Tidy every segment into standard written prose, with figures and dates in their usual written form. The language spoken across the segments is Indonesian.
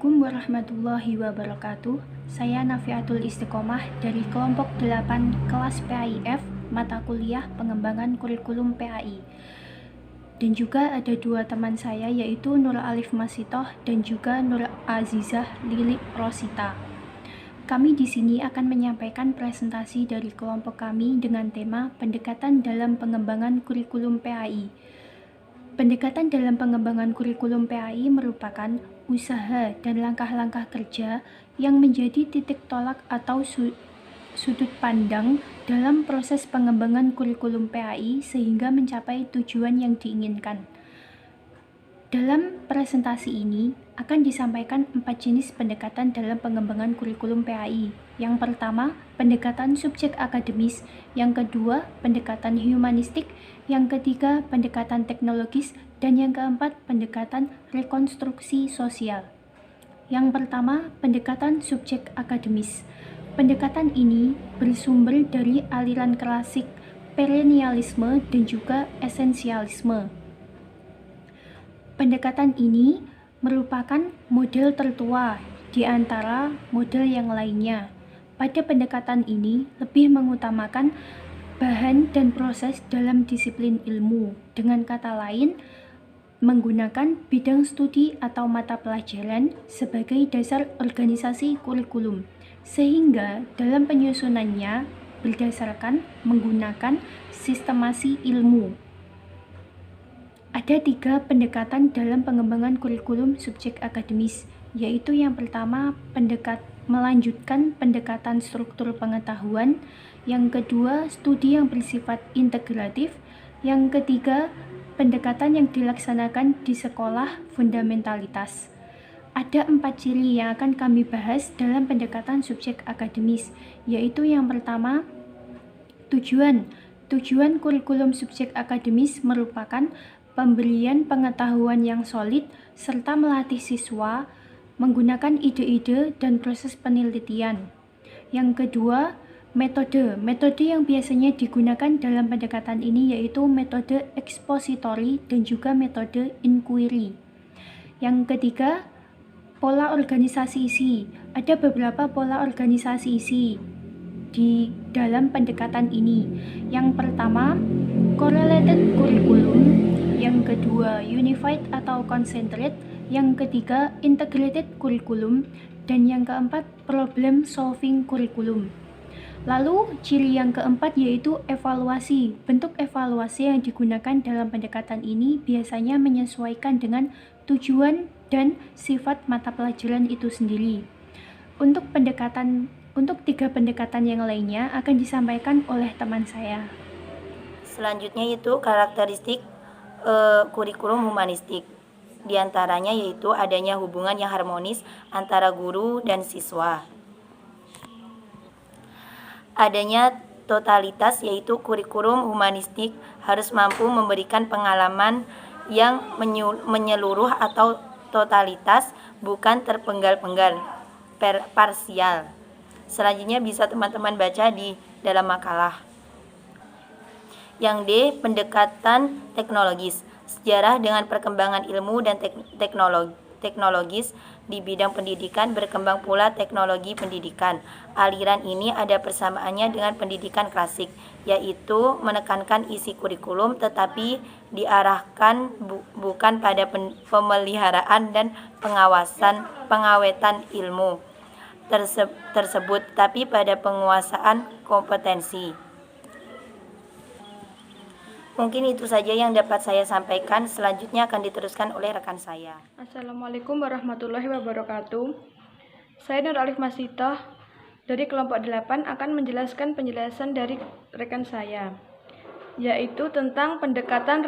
Assalamualaikum warahmatullahi wabarakatuh. Saya Nafiatul Istiqomah dari kelompok 8 kelas PAIF mata kuliah pengembangan kurikulum PAI. Dan juga ada dua teman saya yaitu Nur Alif Masitoh dan juga Nur Azizah Lili Rosita. Kami di sini akan menyampaikan presentasi dari kelompok kami dengan tema pendekatan dalam pengembangan kurikulum PAI. Pendekatan dalam pengembangan kurikulum PAI merupakan usaha dan langkah-langkah kerja yang menjadi titik tolak atau sudut pandang dalam proses pengembangan kurikulum PAI sehingga mencapai tujuan yang diinginkan. Dalam presentasi ini akan disampaikan 4 jenis pendekatan dalam pengembangan kurikulum PAI. Yang pertama, pendekatan subjek akademis. Yang kedua, pendekatan humanistik. Yang ketiga, pendekatan teknologis. Dan yang keempat, pendekatan rekonstruksi sosial. Yang pertama, pendekatan subjek akademis. Pendekatan ini bersumber dari aliran klasik, perennialisme, dan juga esensialisme. Pendekatan ini merupakan model tertua di antara model yang lainnya. Pada pendekatan ini lebih mengutamakan bahan dan proses dalam disiplin ilmu. Dengan kata lain, menggunakan bidang studi atau mata pelajaran sebagai dasar organisasi kurikulum, sehingga dalam penyusunannya berdasarkan menggunakan sistemasi ilmu. Ada 3 pendekatan dalam pengembangan kurikulum subjek akademis, yaitu yang pertama melanjutkan pendekatan struktur pengetahuan, yang kedua studi yang bersifat integratif, yang ketiga pendekatan yang dilaksanakan di sekolah fundamentalitas. Ada 4 ciri yang akan kami bahas dalam pendekatan subjek akademis, yaitu yang pertama tujuan. Tujuan kurikulum subjek akademis merupakan pemberian pengetahuan yang solid serta melatih siswa menggunakan ide-ide dan proses penelitian. Yang kedua, metode. Metode yang biasanya digunakan dalam pendekatan ini yaitu metode ekspositori dan juga metode inquiry. Yang ketiga, pola organisasi isi. Ada beberapa pola organisasi isi di dalam pendekatan ini. Yang pertama, correlated curriculum. Yang kedua, unified atau concentrate. Yang ketiga, integrated curriculum. Dan yang keempat, problem solving curriculum. Lalu, ciri yang keempat yaitu evaluasi. Bentuk evaluasi yang digunakan dalam pendekatan ini biasanya menyesuaikan dengan tujuan dan sifat mata pelajaran itu sendiri. Untuk 3 pendekatan yang lainnya akan disampaikan oleh teman saya. Selanjutnya itu karakteristik kurikulum humanistik. Di antaranya yaitu adanya hubungan yang harmonis antara guru dan siswa. Adanya totalitas, yaitu kurikulum humanistik harus mampu memberikan pengalaman yang menyeluruh atau totalitas, bukan terpenggal-penggal, parsial. Selanjutnya bisa teman-teman baca di dalam makalah. Yang D, pendekatan teknologis. Sejarah dengan perkembangan ilmu dan teknologis di bidang pendidikan, berkembang pula teknologi pendidikan. Aliran ini ada persamaannya dengan pendidikan klasik, yaitu menekankan isi kurikulum tetapi diarahkan bukan pada pemeliharaan dan pengawetan ilmu tersebut, tapi pada penguasaan kompetensi. Mungkin itu saja yang dapat saya sampaikan. Selanjutnya akan diteruskan oleh rekan saya. Assalamualaikum warahmatullahi wabarakatuh. Saya Nur Alif Masitoh dari kelompok 8 akan menjelaskan penjelasan dari rekan saya, yaitu tentang pendekatan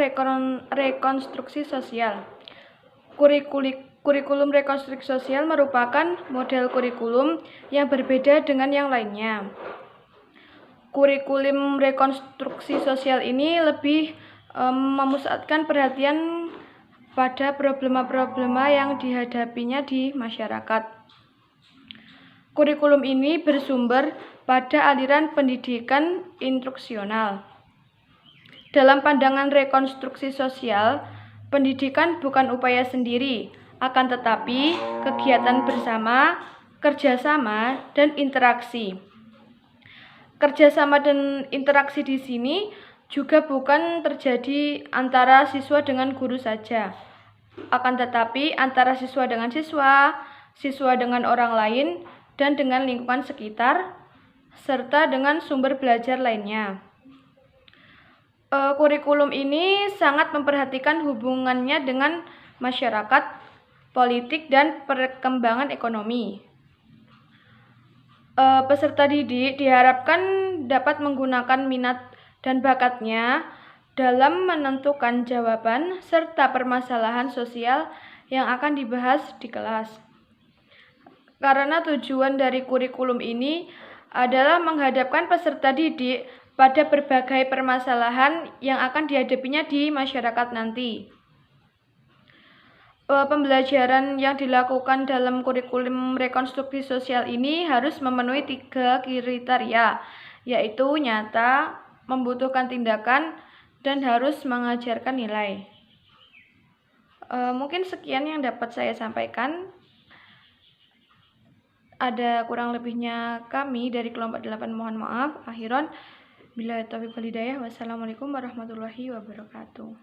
rekonstruksi sosial. Kurikulum rekonstruksi sosial merupakan model kurikulum yang berbeda dengan yang lainnya. Kurikulum rekonstruksi sosial ini lebih memusatkan perhatian pada problema-problema yang dihadapinya di masyarakat. Kurikulum ini bersumber pada aliran pendidikan instruksional. Dalam pandangan rekonstruksi sosial, pendidikan bukan upaya sendiri, Akan tetapi, kegiatan bersama, kerjasama, dan interaksi. Kerjasama dan interaksi di sini juga bukan terjadi antara siswa dengan guru saja. Akan tetapi antara siswa dengan siswa, siswa dengan orang lain, dan dengan lingkungan sekitar, serta dengan sumber belajar lainnya. Kurikulum ini sangat memperhatikan hubungannya dengan masyarakat, politik, dan perkembangan ekonomi. Peserta didik diharapkan dapat menggunakan minat dan bakatnya dalam menentukan jawaban serta permasalahan sosial yang akan dibahas di kelas. Karena tujuan dari kurikulum ini adalah menghadapkan peserta didik pada berbagai permasalahan yang akan dihadapinya di masyarakat nanti. Pembelajaran yang dilakukan dalam kurikulum rekonstruksi sosial ini harus memenuhi 3 kriteria, yaitu nyata, membutuhkan tindakan, dan harus mengajarkan nilai. Mungkin sekian yang dapat saya sampaikan. Ada kurang lebihnya kami dari kelompok 8 mohon maaf. Akhiran, bila taufiq wal hidayah. Wassalamualaikum warahmatullahi wabarakatuh.